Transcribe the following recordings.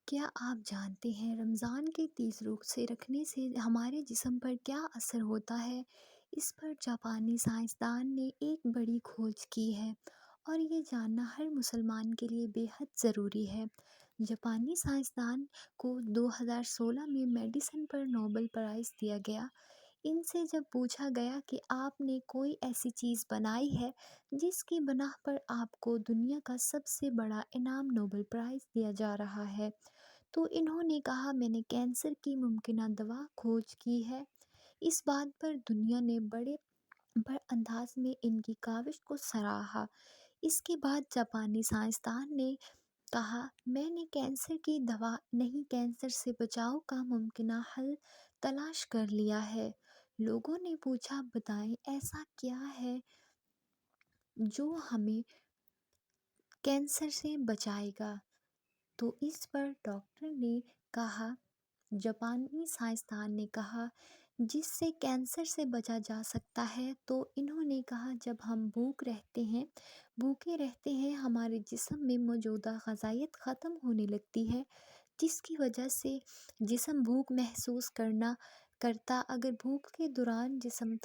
کیا آپ جانتے ہیں رمضان کے 30 روزے رکھنے سے ہمارے جسم پر کیا اثر ہوتا ہے؟ اس پر جاپانی سائنسدان نے ایک بڑی کھوج کی ہے اور یہ جاننا ہر مسلمان کے لیے بے حد ضروری ہے۔ جاپانی سائنسدان کو 2016 میں میڈیسن پر نوبل پرائز دیا گیا۔ ان سے جب پوچھا گیا کہ آپ نے کوئی ایسی چیز بنائی ہے جس کی بنا پر آپ کو دنیا کا سب سے بڑا انعام نوبل پرائز دیا جا رہا ہے، تو انہوں نے کہا میں نے کینسر کی ممکنہ دوا کھوج کی ہے۔ اس بات پر دنیا نے بڑے انداز میں ان کی کاوش کو سراہا۔ اس کے بعد جاپانی سائنسدان نے کہا میں نے کینسر کی دوا نہیں، کینسر سے بچاؤ کا ممکنہ حل تلاش کر لیا ہے۔ لوگوں نے پوچھا بتائیں ایسا کیا ہے جو ہمیں کینسر سے بچائے گا؟ تو اس پر ڈاکٹر نے کہا، جاپانی سائنسدان نے کہا جس سے کینسر سے بچا جا سکتا ہے، تو انہوں نے کہا جب ہم بھوکے رہتے ہیں ہمارے جسم میں موجودہ غذائیت ختم ہونے لگتی ہے، جس کی وجہ سے جسم بھوک محسوس کرتا اگر بھوک کے دوران جسم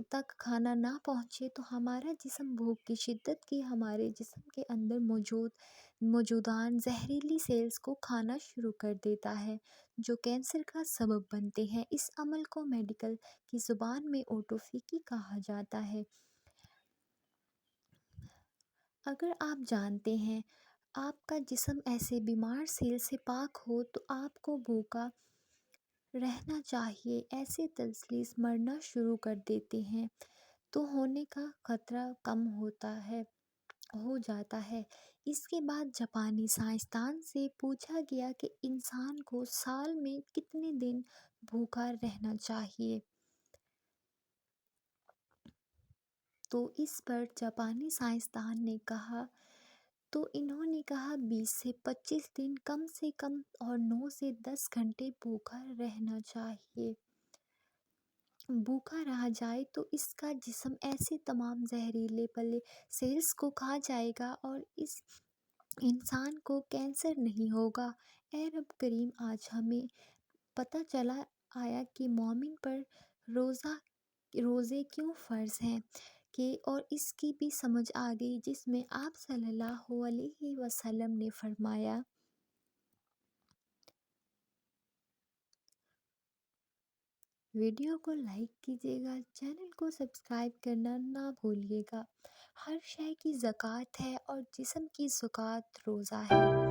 تک کھانا نہ پہنچے تو ہمارا جسم بھوک کی شدت کی ہمارے جسم کے اندر موجودان زہریلی سیلز کو کھانا شروع کر دیتا ہے جو کینسر کا سبب بنتے ہیں۔ اس عمل کو میڈیکل کی زبان میں اوٹوفیگی کہا جاتا ہے۔ اگر آپ جانتے ہیں آپ کا جسم ایسے بیمار سیل سے پاک ہو تو آپ کو بھوکا رہنا چاہیے، ایسے تسلیس مرنا شروع کر دیتے ہیں تو ہونے کا خطرہ کم ہو جاتا ہے۔ اس کے بعد جاپانی سائنسدان سے پوچھا گیا کہ انسان کو سال میں کتنے دن بھوکا رہنا چاہیے، تو اس پر جاپانی سائنسدان نے کہا، تو انہوں نے کہا 20 سے 25 دن کم سے کم اور 9 سے 10 گھنٹے بھوکا رہنا چاہیے۔ بھوکا رہا جائے تو اس کا جسم ایسے تمام زہریلے پلے سیلز کو کھا جائے گا اور اس انسان کو کینسر نہیں ہوگا۔ اے رب کریم، آج ہمیں پتہ چلا آیا کہ مومن پر روزے کیوں فرض ہیں اور اس کی بھی سمجھ آ گئی، جس میں آپ صلی اللہ علیہ وسلم نے فرمایا، ویڈیو کو لائک کیجیے گا، چینل کو سبسکرائب کرنا نہ بھولیے گا۔ ہر شے کی زکوٰۃ ہے اور جسم کی زکوٰۃ روزہ ہے۔